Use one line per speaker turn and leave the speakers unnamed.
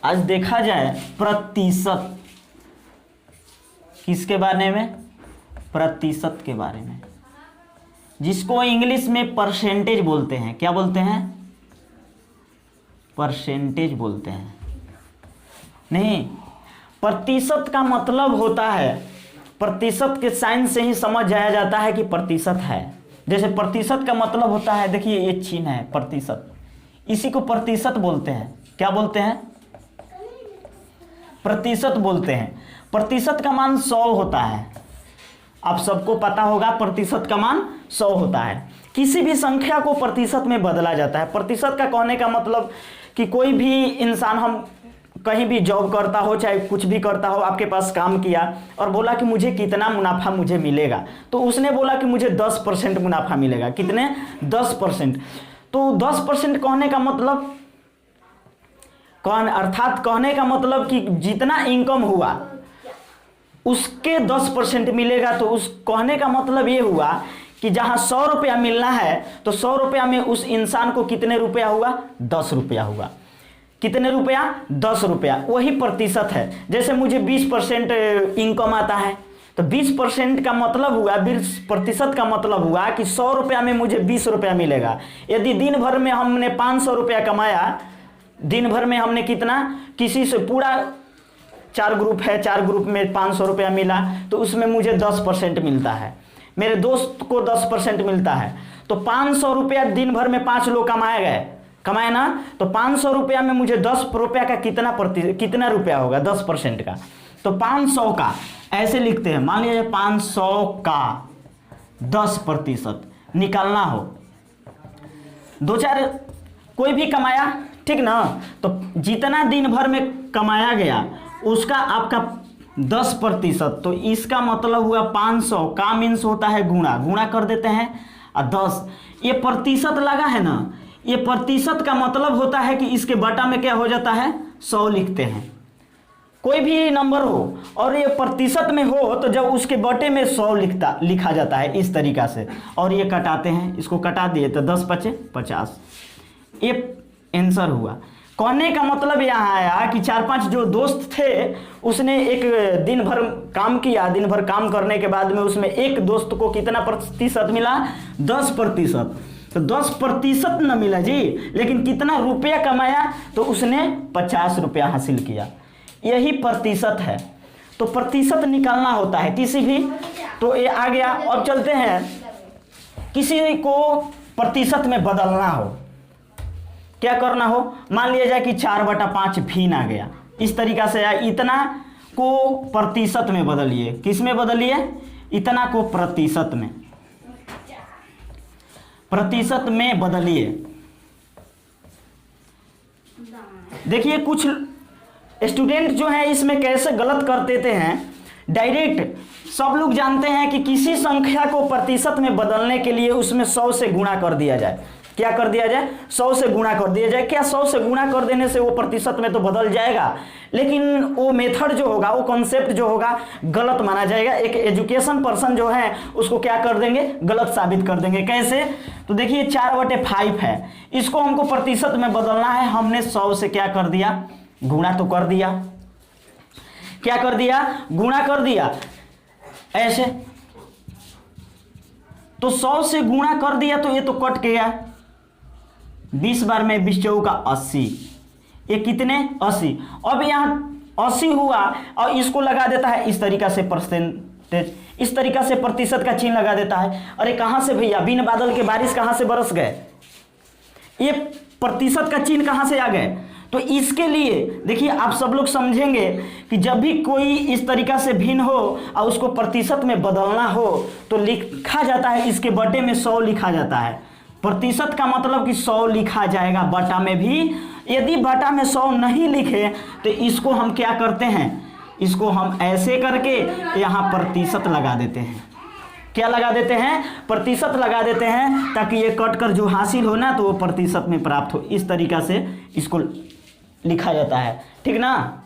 आज देखा जाए प्रतिशत, किसके बारे में? प्रतिशत के बारे में, जिसको इंग्लिश में परसेंटेज बोलते हैं। क्या बोलते हैं? परसेंटेज बोलते हैं। नहीं, प्रतिशत का मतलब होता है, प्रतिशत के साइन से ही समझ जाया जाता है कि प्रतिशत है। जैसे प्रतिशत का मतलब होता है, देखिए ये चिन्ह है प्रतिशत, इसी को प्रतिशत बोलते हैं। क्या बोलते हैं? प्रतिशत बोलते हैं। प्रतिशत का मान 100 होता है। आप सबको पता होगा प्रतिशत का मान 100 होता है। किसी भी संख्या को प्रतिशत में बदला जाता है। प्रतिशत का कहने का मतलब कि कोई भी इंसान, हम कहीं भी जॉब करता हो, चाहे कुछ भी करता हो, आपके पास काम किया और बोला कि मुझे कितना मुनाफा मुझे मिलेगा, तो उसने बोला कि मुझे 10% मुनाफा मिलेगा। कितने? 10%। तो 10% कहने का मतलब अर्थात कहने का मतलब कि जितना इनकम हुआ उसके 10% मिलेगा। तो उस कहने का मतलब ये हुआ कि जहां 100 रुपया मिलना है तो 100 रुपया में उस इंसान को कितने रुपया हुआ? 10 रुपया हुआ। कितने रुपया? 10 रुपया। वही प्रतिशत है। जैसे मुझे 20% इनकम आता है तो 20% का मतलब हुआ, 20% का मतलब हुआ कि 100 रुपया में मुझे 20 रुपया मिलेगा। यदि दिन भर में हमने 500 रुपया कमाया, दिन भर में हमने कितना, किसी से पूरा 4 ग्रुप है, 4 ग्रुप में 500 रुपया मिला, तो उसमें मुझे 10% मिलता है, मेरे दोस्त को 10% मिलता है। तो 500 रुपया दिन भर में 5 लोग कमाए ना, तो 500 रुपया में मुझे 10 रुपया का कितना रुपया होगा? 10% का। तो 500 का ऐसे लिखते हैं, मान लीजिए 500 का 10% निकालना हो, 2-4 कोई भी कमाया, ठीक ना, तो जितना दिन भर में कमाया गया उसका आपका 10%। तो इसका मतलब हुआ 500 का मीन्स होता है गुणा कर देते हैं और 10। ये प्रतिशत लगा है ना, ये प्रतिशत का मतलब होता है कि इसके बटा में क्या हो जाता है? 100 लिखते हैं। कोई भी नंबर हो और ये प्रतिशत में हो तो जब उसके बटे में 100 लिखा जाता है इस तरीका से, और ये कटाते हैं, इसको कटा दिए तो 10 × 50, ये आंसर हुआ। कहने का मतलब यहाँ आया कि 4-5 जो दोस्त थे, उसने एक दिन भर काम किया, दिन भर काम करने के बाद में उसमें एक दोस्त को कितना प्रतिशत मिला? 10%। तो 10% न मिला जी, लेकिन कितना रुपया कमाया? तो उसने 50 रुपया हासिल किया। यही प्रतिशत है। तो प्रतिशत निकालना होता है किसी भी, तो ये आ गया। अब चलते हैं, किसी को प्रतिशत में बदलना हो, क्या करना हो? मान लिया जाए कि 4/5 भिन्न आ गया, इस तरीका से आया। इतना को प्रतिशत में बदलिए। किस में बदलिए? इतना को प्रतिशत में, प्रतिशत में बदलिए। देखिए कुछ स्टूडेंट जो है इसमें कैसे गलत कर देते हैं। डायरेक्ट सब लोग जानते हैं कि किसी संख्या को प्रतिशत में बदलने के लिए उसमें 100 से गुणा कर दिया जाए। क्या कर दिया जाए? 100 से गुणा कर दिया जाए। क्या 100 से गुणा कर देने से वो प्रतिशत में तो बदल जाएगा, लेकिन वो मेथड जो होगा, वो कॉन्सेप्ट जो होगा गलत माना जाएगा। एक एजुकेशन पर्सन जो है उसको क्या कर देंगे? गलत साबित कर देंगे। कैसे? तो देखिए 4/5 है, इसको हमको प्रतिशत में बदलना है। हमने 100 से क्या कर दिया? गुणा तो कर दिया। क्या कर दिया? गुणा कर दिया ऐसे। तो 100 से गुणा कर दिया तो ये तो कट गया। 20 बार में 20 चौका 80, ये कितने? 80। अब यहाँ 80 हुआ और इसको लगा देता है इस तरीका से परसेंटेज, इस तरीका से प्रतिशत का चिन्ह लगा देता है। अरे कहाँ से भैया? बिन बादल के बारिश कहाँ से बरस गए? ये प्रतिशत का चिन्ह कहाँ से आ गए? तो इसके लिए देखिए आप सब लोग समझेंगे कि जब भी कोई इस तरीका से भिन्न हो और उसको प्रतिशत में बदलना हो तो लिखा जाता है, इसके बटे में 100 लिखा जाता है। प्रतिशत का मतलब कि 100 लिखा जाएगा बटा में भी। यदि बटा में 100 नहीं लिखे तो इसको हम क्या करते हैं? इसको हम ऐसे करके यहाँ प्रतिशत लगा देते हैं। क्या लगा देते हैं? प्रतिशत लगा देते हैं, ताकि ये कट कर जो हासिल हो ना तो वो प्रतिशत में प्राप्त हो। इस तरीका से इसको लिखा जाता है, ठीक ना।